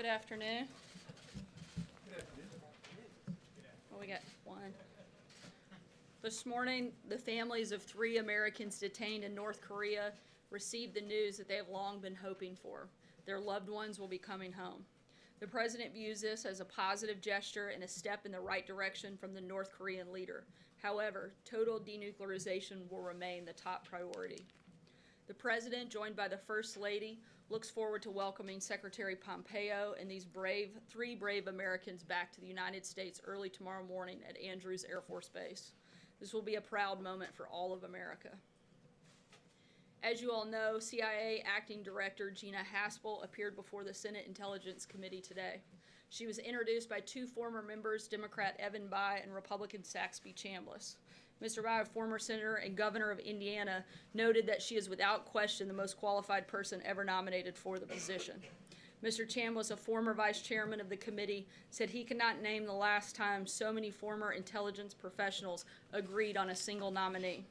Good afternoon. Well, we got one. This morning, the families of 3 Americans detained in North Korea received the news that they have long been hoping for. Their loved ones will be coming home. The president views this as a positive gesture and a step in the right direction from the North Korean leader. However, total denuclearization will remain the top priority. The president, joined by the First Lady, looks forward to welcoming Secretary Pompeo and these 3 brave Americans back to the United States early tomorrow morning at Andrews Air Force Base. This will be a proud moment for all of America. As you all know, CIA Acting Director Gina Haspel appeared before the Senate Intelligence Committee today. She was introduced by 2 former members, Democrat Evan Bayh and Republican Saxby Chambliss. Mr. Bayh, a former senator and governor of Indiana, noted that she is without question the most qualified person ever nominated for the position. Mr. Chambliss, a former vice chairman of the committee, said he could not name the last time so many former intelligence professionals agreed on a single nominee.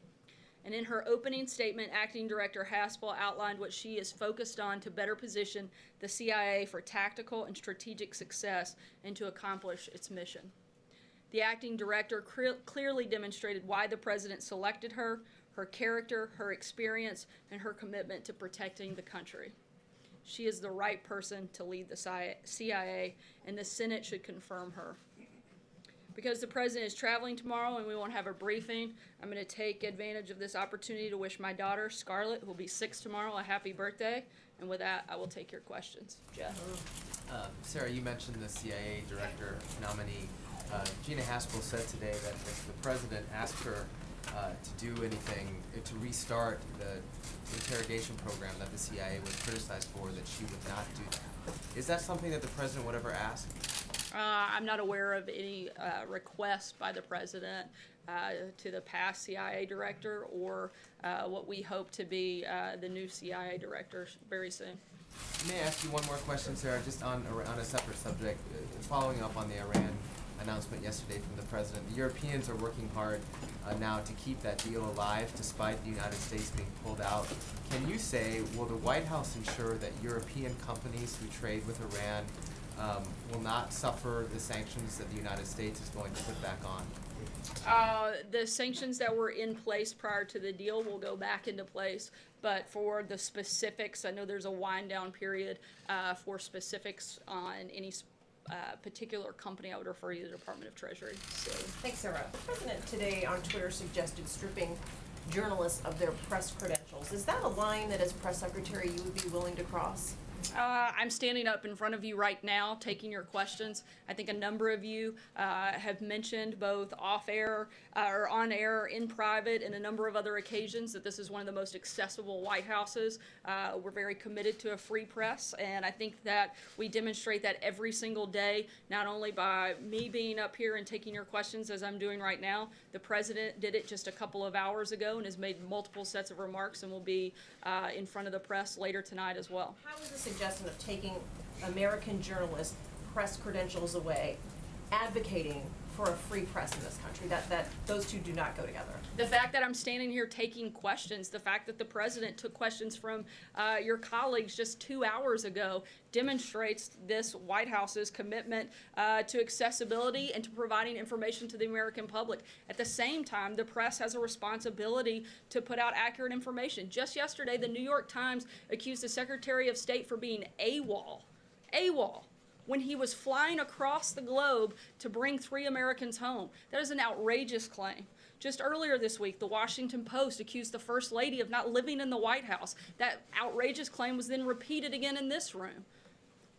And in her opening statement, Acting Director Haspel outlined what she is focused on to better position the CIA for tactical and strategic success and to accomplish its mission. The acting director clearly demonstrated why the president selected her, her character, her experience, and her commitment to protecting the country. She is the right person to lead the CIA, and the Senate should confirm her. Because the president is traveling tomorrow and we won't have a briefing, I'm going to take advantage of this opportunity to wish my daughter, Scarlett, who will be 6 tomorrow, a happy birthday. And with that, I will take your questions. Jeff? Sarah, you mentioned the CIA director nominee. Gina Haspel said today that if the president asked her to do anything, to restart the interrogation program that the CIA was criticized for, that she would not do that. Is that something that the president would ever ask? I'm not aware of any request by the president to the past CIA director or what we hope to be the new CIA director very soon. May I ask you one more question, Sarah, just on a separate subject, following up on the Iran announcement yesterday from the president. The Europeans are working hard now to keep that deal alive despite the United States being pulled out. Can you say, will the White House ensure that European companies who trade with Iran will not suffer the sanctions that the United States is going to put back on? The sanctions that were in place prior to the deal will go back into place, but for the specifics, I know there's a wind down period for specifics on any particular company. I would refer you to the Department of Treasury. So. Thanks, Sarah. The president today on Twitter suggested stripping journalists of their press credentials. Is that a line that as press secretary you would be willing to cross? I'm standing up in front of you right now taking your questions. I think a number of you have mentioned both off air or on air, in private, and a number of other occasions that this is one of the most accessible White Houses. We're very committed to a free press, and I think that we demonstrate that every single day, not only by me being up here and taking your questions as I'm doing right now. The president did it just a couple of hours ago and has made multiple sets of remarks and will be in front of the press later tonight as well. How is the suggestion of taking American journalists' press credentials away advocating for a free press in this country? That those two do not go together. The fact that I'm standing here taking questions, the fact that the president took questions from your colleagues just 2 hours ago demonstrates this White House's commitment to accessibility and to providing information to the American public. At the same time, the press has a responsibility to put out accurate information. Just yesterday, the New York Times accused the Secretary of State for being AWOL. When he was flying across the globe to bring 3 Americans home. That is an outrageous claim. Just earlier this week, the Washington Post accused the First Lady of not living in the White House. That outrageous claim was then repeated again in this room.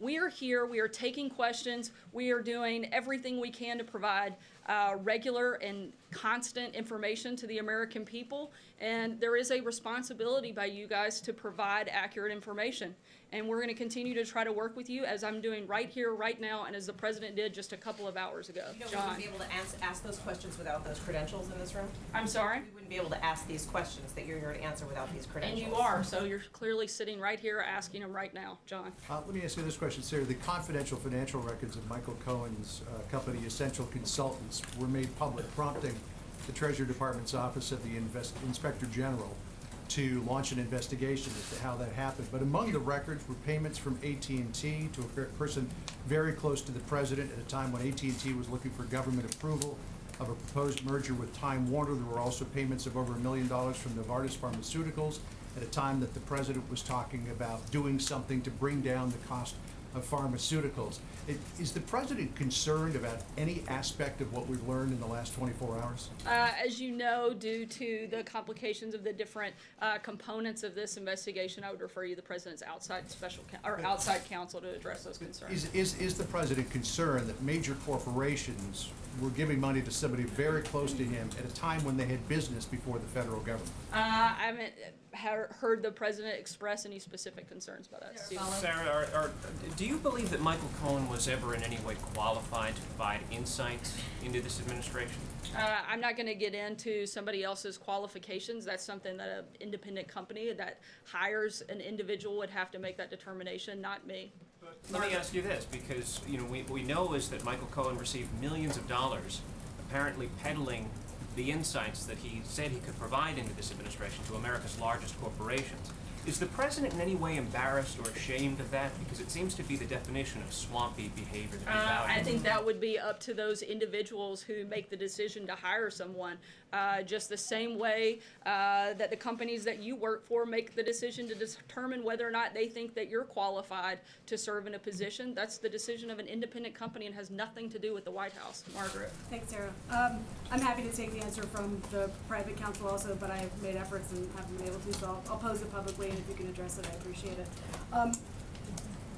We are here, we are taking questions, we are doing everything we can to provide regular and constant information to the American people, and there is a responsibility by you guys to provide accurate information. And we're going to continue to try to work with you as I'm doing right here, right now, and as the president did just a couple of hours ago. You know, John. we wouldn't be able to ask those questions without those credentials in this room? I'm sorry? We wouldn't be able to ask these questions that you're here to answer without these And credentials. you are, so you're clearly sitting right here asking them right now, John. Let me ask you this question, Sarah. The confidential financial records of Michael Cohen's company, Essential Consultants, were made public, prompting the Treasury Department's Office of the Inspector General to launch an investigation as to how that happened. But among the records were payments from AT&T to a person very close to the president at a time when AT&T was looking for government approval of a proposed merger with Time Warner. There were also payments of over $1 million from Novartis Pharmaceuticals at a time that the president was talking about doing something to bring down the cost of pharmaceuticals. Is the president concerned about any aspect of what we've learned in the last 24 hours? As you know, due to the complications of the different components of this investigation, I would refer you to the president's outside outside counsel to address those concerns. Is the president concerned that major corporations were giving money to somebody very close to him at a time when they had business before the federal government? I haven't heard the president express any specific concerns about that. Steve? Sarah, do you believe that Michael Cohen was ever in any way qualified to provide insights into this administration? I'm not going to get into somebody else's qualifications. That's something that an independent company that hires an individual would have to make that determination, not me. Let me ask you this, because we know is that Michael Cohen received millions of dollars, apparently peddling the insights that he said he could provide into this administration to America's largest corporations. Is the president in any way embarrassed or ashamed of that? Because it seems to be the definition of swampy behavior that he's out. I think that would be up to those individuals who make the decision to hire someone. Just the same way that the companies that you work for make the decision to determine whether or not they think that you're qualified to serve in a position. That's the decision of an independent company and has nothing to do with the White House. Margaret. Thanks, Sarah. I'm happy to take the answer from the private counsel also, but I've made efforts and haven't been able to, so I'll pose it publicly, and if you can address it, I appreciate it.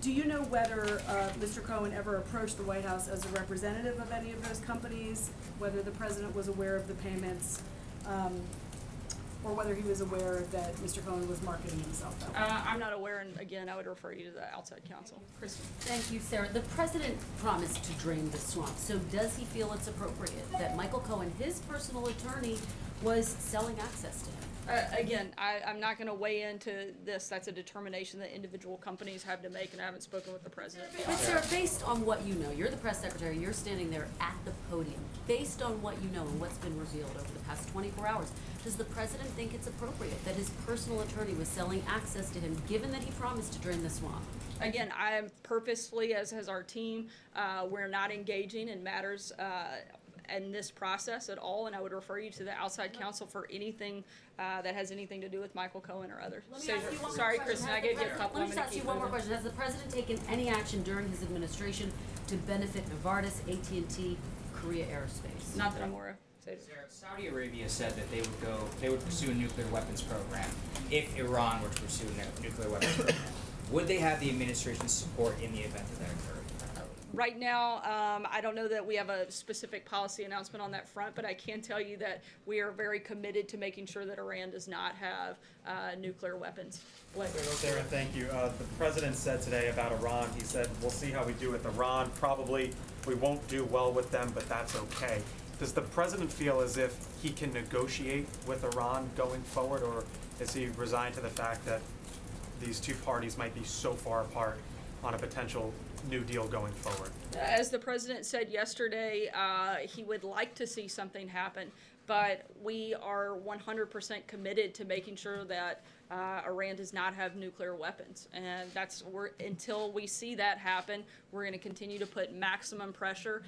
Do you know whether Mr. Cohen ever approached the White House as a representative of any of those companies, whether the president was aware of the payments, or whether he was aware that Mr. Cohen was marketing himself that way? I'm not aware, and again, I would refer you to the outside counsel. Kristen. Thank you, Sarah. The president promised to drain the swamp, so does he feel it's appropriate that Michael Cohen, his personal attorney, was selling access to him? Again, I'm not going to weigh into this. That's a determination that individual companies have to make, and I haven't spoken with the president. But Sarah, based on what you know, you're the press secretary, you're standing there at the podium. Based on what you know and what's been revealed over the past 24 hours, does the president think it's appropriate that his personal attorney was selling access to him, given that he promised to drain the swamp? Again, I am purposefully, as has our team, we're not engaging in matters in this process at all, and I would refer you to the outside counsel for anything that has anything to do with Michael Cohen or others. Sorry, Kristen, I gave you a couple. Let me just ask you one more question. Has the president taken any action during his administration to benefit Novartis, AT&T, Korea Aerospace? Not that I'm aware of. Saudi Arabia said that they would pursue a nuclear weapons program if Iran were to pursue a nuclear weapons program. Would they have the administration's support in the event that occurred? Right now, I don't know that we have a specific policy announcement on that front, but I can tell you that we are very committed to making sure that Iran does not have nuclear weapons. Sarah, thank you. The president said today about Iran, he said, we'll see how we do with Iran. Probably we won't do well with them, but that's okay. Does the president feel as if he can negotiate with Iran going forward, or is he resigned to the fact that these two parties might be so far apart on a potential new deal going forward? As the president said yesterday, he would like to see something happen, but we are 100% committed to making sure that Iran does not have nuclear weapons. And until we see that happen, we're going to continue to put maximum pressure,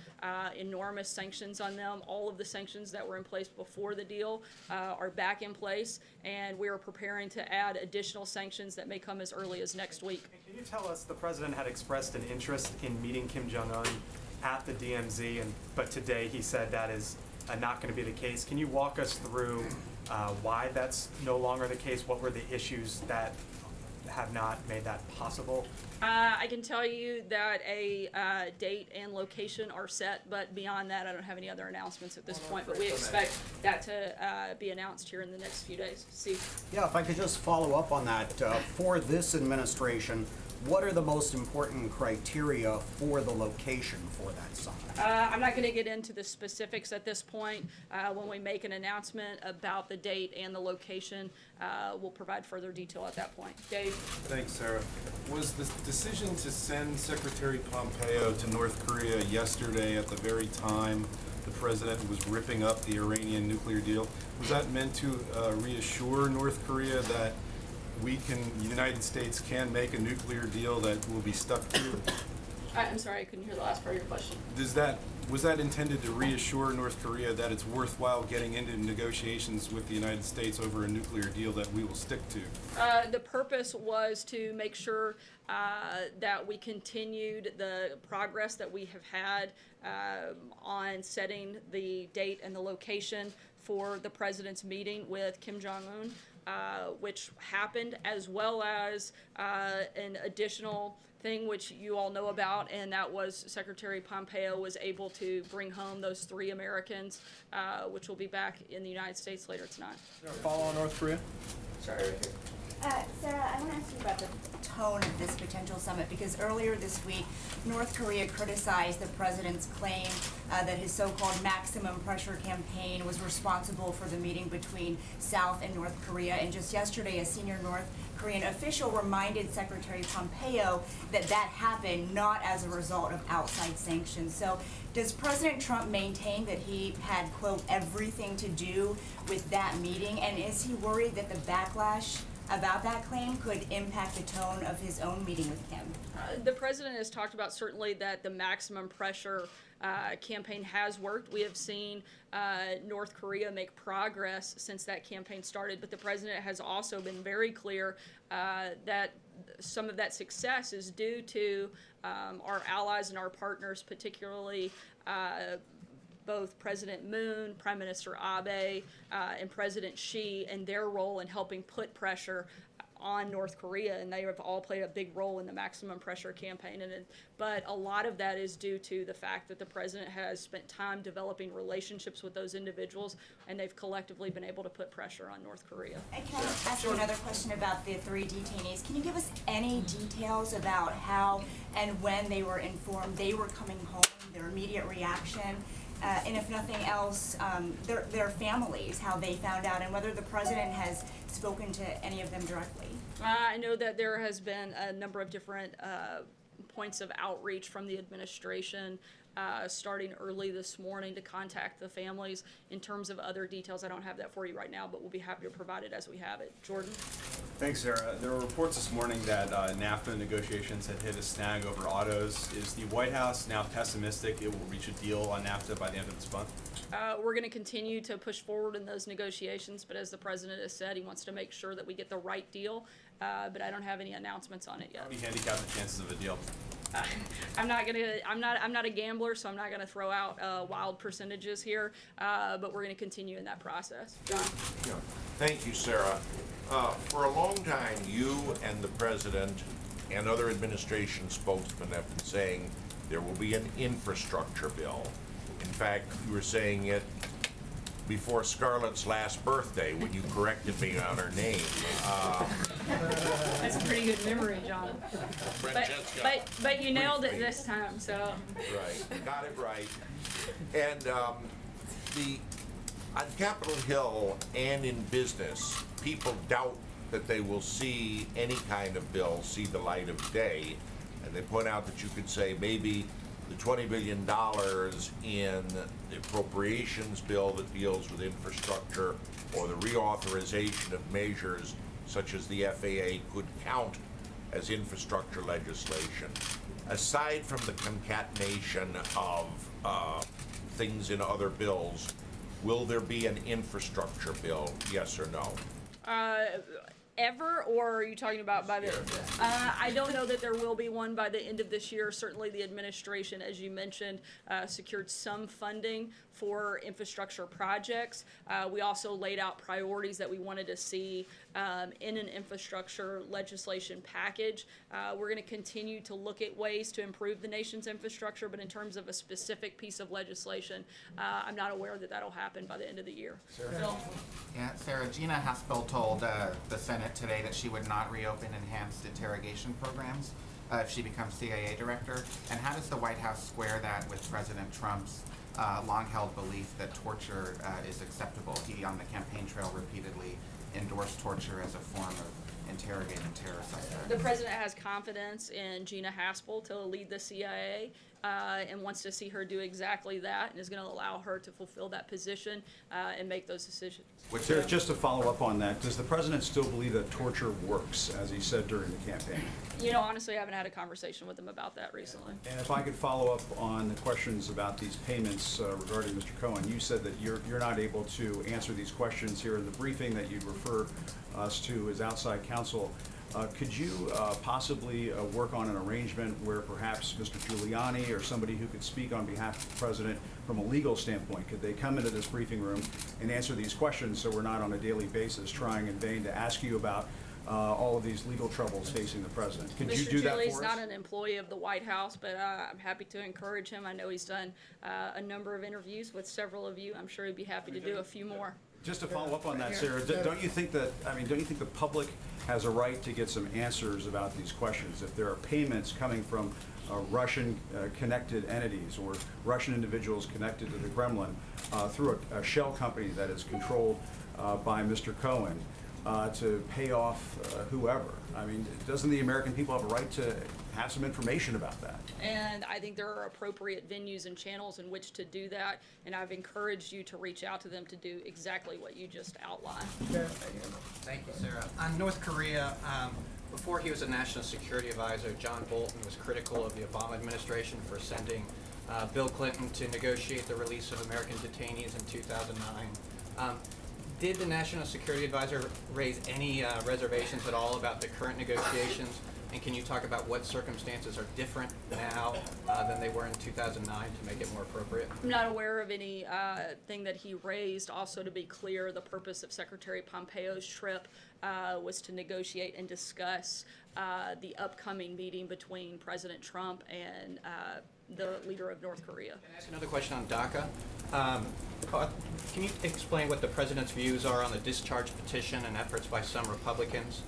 enormous sanctions on them. All of the sanctions that were in place before the deal are back in place, and we are preparing to add additional sanctions that may come as early as next week. Can you tell us, the president had expressed an interest in meeting Kim Jong-un at the DMZ, but today he said that is not going to be the case. Can you walk us through why that's no longer the case? What were the issues that have not made that possible? I can tell you that a date and location are set, but beyond that, I don't have any other announcements at this point. But we expect that to be announced here in the next few days. Steve? Yeah, if I could just follow up on that. For this administration, what are the most important criteria for the location for that summit? I'm not going to get into the specifics at this point. When we make an announcement about the date and the location, we'll provide further detail at that point. Dave? Thanks, Sarah. Was the decision to send Secretary Pompeo to North Korea yesterday at the very time the president was ripping up the Iranian nuclear deal. Was that meant to reassure North Korea that the United States can make a nuclear deal that will be stuck to? I'm sorry, I couldn't hear the last part of your question. Was that intended to reassure North Korea that it's worthwhile getting into negotiations with the United States over a nuclear deal that we will stick to? The purpose was to make sure that we continued the progress that we have had on setting the date and the location for the president's meeting with Kim Jong-un, which happened, as well as an additional thing which you all know about, and that was Secretary Pompeo was able to bring home those 3 Americans, which will be back in the United States later tonight. Follow on North Korea? Sorry, right here. Sarah, I want to ask you about the tone of this potential summit, because earlier this week, North Korea criticized the president's claim that his so-called maximum pressure campaign was responsible for the meeting between South and North Korea. And just yesterday, a senior North Korean official reminded Secretary Pompeo that that happened not as a result of outside sanctions. So does President Trump maintain that he had, quote, everything to do with that meeting? And is he worried that the backlash about that claim could impact the tone of his own meeting with Kim? The president has talked about certainly that the maximum pressure campaign has worked. We have seen North Korea make progress since that campaign started, but the president has also been very clear that some of that success is due to our allies and our partners, particularly both President Moon, Prime Minister Abe, and President Xi, and their role in helping put pressure on North Korea, and they have all played a big role in the maximum pressure campaign. But a lot of that is due to the fact that the president has spent time developing relationships with those individuals, and they've collectively been able to put pressure on North Korea. And can I ask you another question about the 3 detainees? Can you give us any details about how and when they were informed they were coming home, their immediate reaction? And if nothing else, their families, how they found out, and whether the president has spoken to any of them directly? I know that there has been a number of different points of outreach from the administration starting early this morning to contact the families. In terms of other details, I don't have that for you right now, but we'll be happy to provide it as we have it. Jordan? Thanks, Sarah. There were reports this morning that Nafta negotiations had hit a snag over autos. Is the White House now pessimistic it will reach a deal on Nafta by the end of this month? We're going to continue to push forward in those negotiations, but as the president has said, he wants to make sure that we get the right deal, but I don't have any announcements on it yet. How do you handicap the chances of a deal? I'm not a gambler, so I'm not gonna throw out wild percentages here, but we're gonna continue in that process. John? Yeah. Thank you, Sarah. For a long time, you and the president and other administration spokesmen have been saying there will be an infrastructure bill. In fact, you were saying it before Scarlett's last birthday when you corrected me on her name. That's a pretty good memory, John. But you nailed it this time, so. Right, got it right. And on Capitol Hill and in business, people doubt that they will see any kind of bill see the light of day. And they point out that you could say maybe the $20 billion in the appropriations bill that deals with infrastructure or the reauthorization of measures such as the FAA could count as infrastructure legislation. Aside from the concatenation of things in other bills, will there be an infrastructure bill, yes or no? Ever, or are you talking about by the? I don't know that there will be one by the end of this year. Certainly, the administration, as you mentioned, secured some funding for infrastructure projects. We also laid out priorities that we wanted to see in an infrastructure legislation package. We're going to continue to look at ways to improve the nation's infrastructure, but in terms of a specific piece of legislation, I'm not aware that that'll happen by the end of the year. Phil? Yeah, Sarah, Gina Haspel told the Senate today that she would not reopen enhanced interrogation programs if she becomes CIA director. And how does the White House square that with President Trump's long-held belief that torture is acceptable? He, on the campaign trail, repeatedly endorsed torture as a form of interrogating terrorists like that. The president has confidence in Gina Haspel to lead the CIA. and wants to see her do exactly that, and is going to allow her to fulfill that position and make those decisions. Sarah, just to follow up on that, does the president still believe that torture works, as he said during the campaign? You know, honestly, I haven't had a conversation with him about that recently. And if I could follow up on the questions about these payments regarding Mr. Cohen, you said that you're not able to answer these questions here in the briefing that you'd refer us to as outside counsel. Could you possibly work on an arrangement where perhaps Mr. Giuliani or somebody who could speak on behalf of the president from a legal standpoint, could they come into this briefing room and answer these questions so we're not on a daily basis trying in vain to ask you about all of these legal troubles facing the president? Could you do that for us? Mr. Giuliani's not an employee of the White House, but I'm happy to encourage him. I know he's done a number of interviews with several of you. I'm sure he'd be happy to do a few more. Just to follow up on that, Sarah, don't you think that, don't you think the public has a right to get some answers about these questions? If there are payments coming from Russian connected entities or Russian individuals connected to the Kremlin through a shell company that is controlled by Mr. Cohen to pay off whoever, doesn't the American people have a right to have some information about that? And I think there are appropriate venues and channels in which to do that, and I've encouraged you to reach out to them to do exactly what you just outlined. Thank you, Sarah. On North Korea, before he was a national security advisor, John Bolton was critical of the Obama administration for sending Bill Clinton to negotiate the release of American detainees in 2009. Did the national security advisor raise any reservations at all about the current negotiations? And can you talk about what circumstances are different now than they were in 2009 to make it more appropriate? I'm not aware of any thing that he raised. Also, to be clear, the purpose of Secretary Pompeo's trip was to negotiate and discuss the upcoming meeting between President Trump and the leader of North Korea. Can I ask another question on DACA? Can you explain what the president's views are on the discharge petition and efforts by some Republicans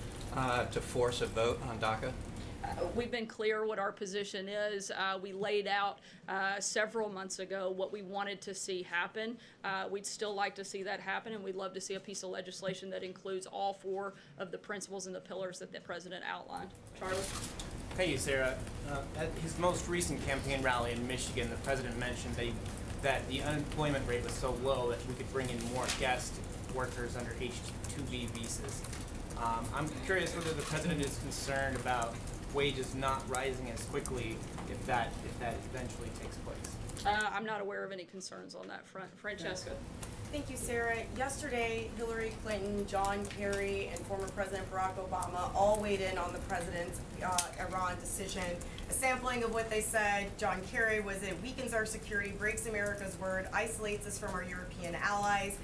to force a vote on DACA? We've been clear what our position is. We laid out several months ago what we wanted to see happen. We'd still like to see that happen, and we'd love to see a piece of legislation that includes all four of the principles and the pillars that the president outlined. Charlie? Thank you, Sarah. At his most recent campaign rally in Michigan, the president mentioned that the unemployment rate was so low that we could bring in more guest workers under H-2B visas. I'm curious whether the president is concerned about wages not rising as quickly if that eventually takes place. I'm not aware of any concerns on that front. Francesca? Thank you, Sarah. Yesterday, Hillary Clinton, John Kerry, and former President Barack Obama all weighed in on the president's Iran decision. A sampling of what they said, John Kerry, was it weakens our security, breaks America's word, isolates us from our European allies.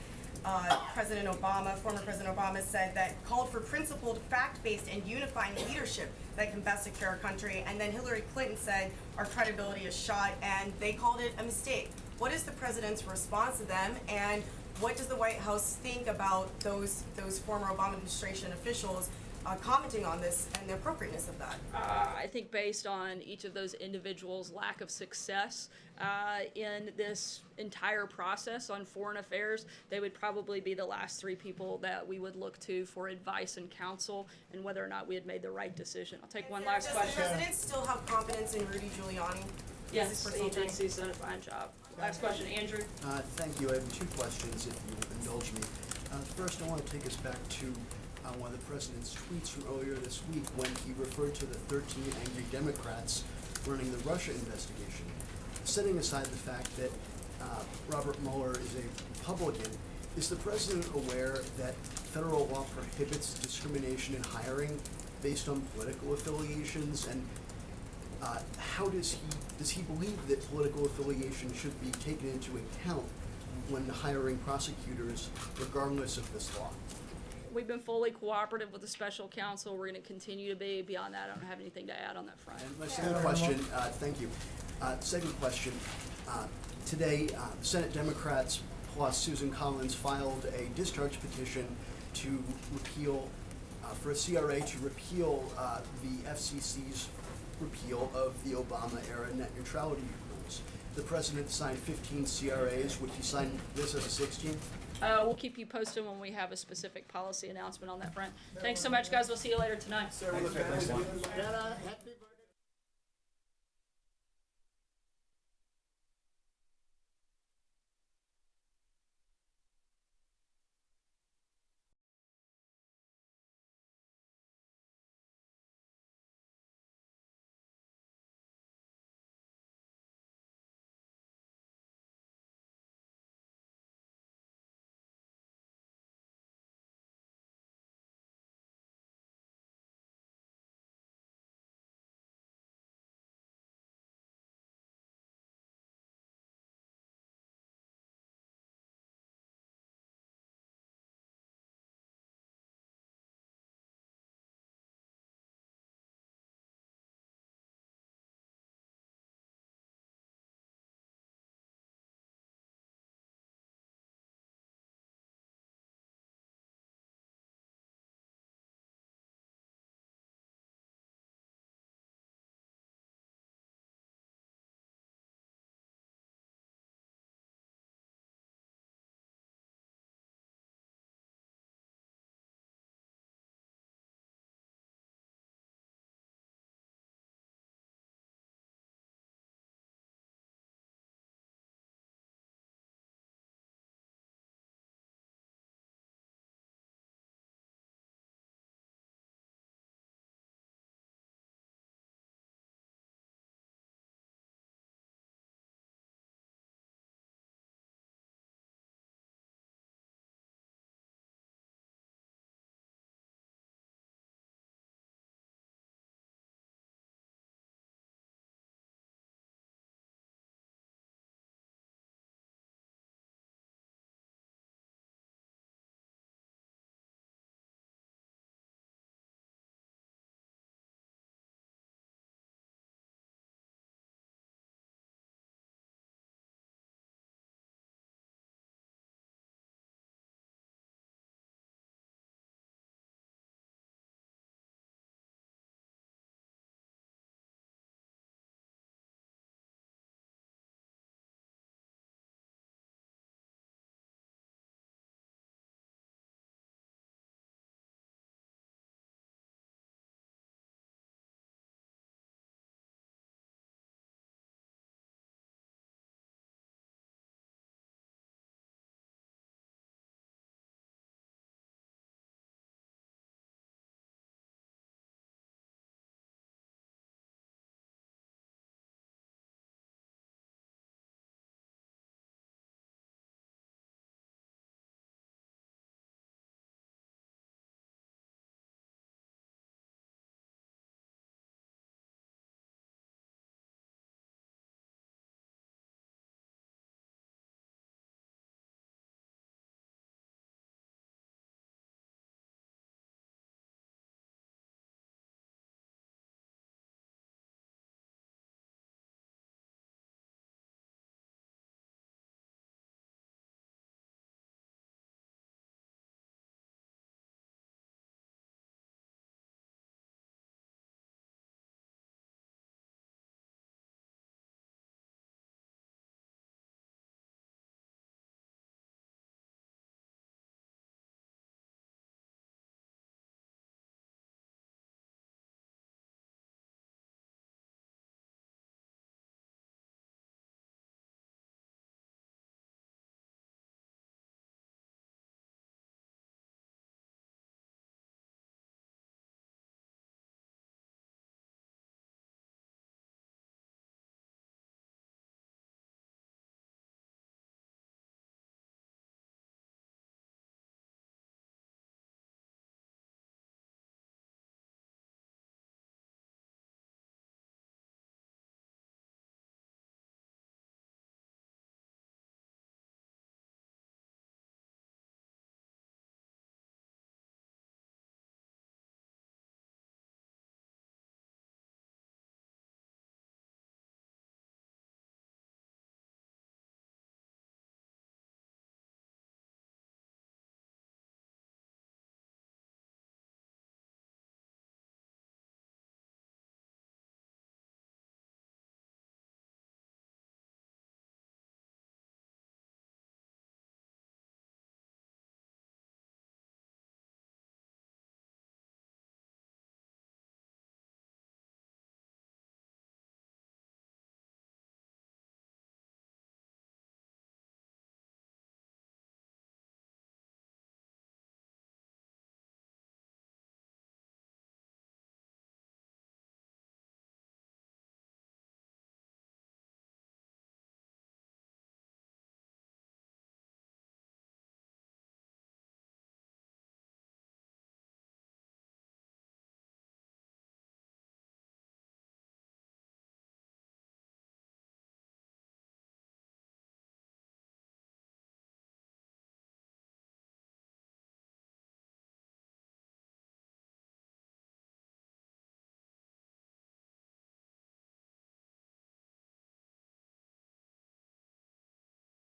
Former President Obama said that called for principled, fact-based, and unifying leadership that can best secure our country. And then Hillary Clinton said our credibility is shot, and they called it a mistake. What is the president's response to them, and what does the White House think about those former Obama administration officials commenting on this and the appropriateness of that? I think based on each of those individuals' lack of success in this entire process on foreign affairs, they would probably be the last three people that we would look to for advice and counsel and whether or not we had made the right decision. I'll take one last question. Does the president still have confidence in Rudy Giuliani? Yes, he thinks he's done a fine job. Last question, Andrew. Thank you. I have two questions, if you will indulge me. First, I want to take us back to one of the president's tweets from earlier this week when he referred to the 13 angry Democrats running the Russia investigation. Setting aside the fact that Robert Mueller is a Republican, is the president aware that federal law prohibits discrimination in hiring based on political affiliations? And how does he believe that political affiliation should be taken into account when hiring prosecutors, regardless of this law? We've been fully cooperative with the special counsel. We're going to continue to be. Beyond that, I don't have anything to add on that front. And my second question, thank you. Second question, today Senate Democrats plus Susan Collins filed a discharge petition to repeal, for a CRA to repeal the FCC's repeal of the Obama-era net neutrality rules. The president signed 15 CRAs. Would he sign this as a 16th? We'll keep you posted when we have a specific policy announcement on that front. Thanks so much, guys. We'll see you later tonight. Sarah,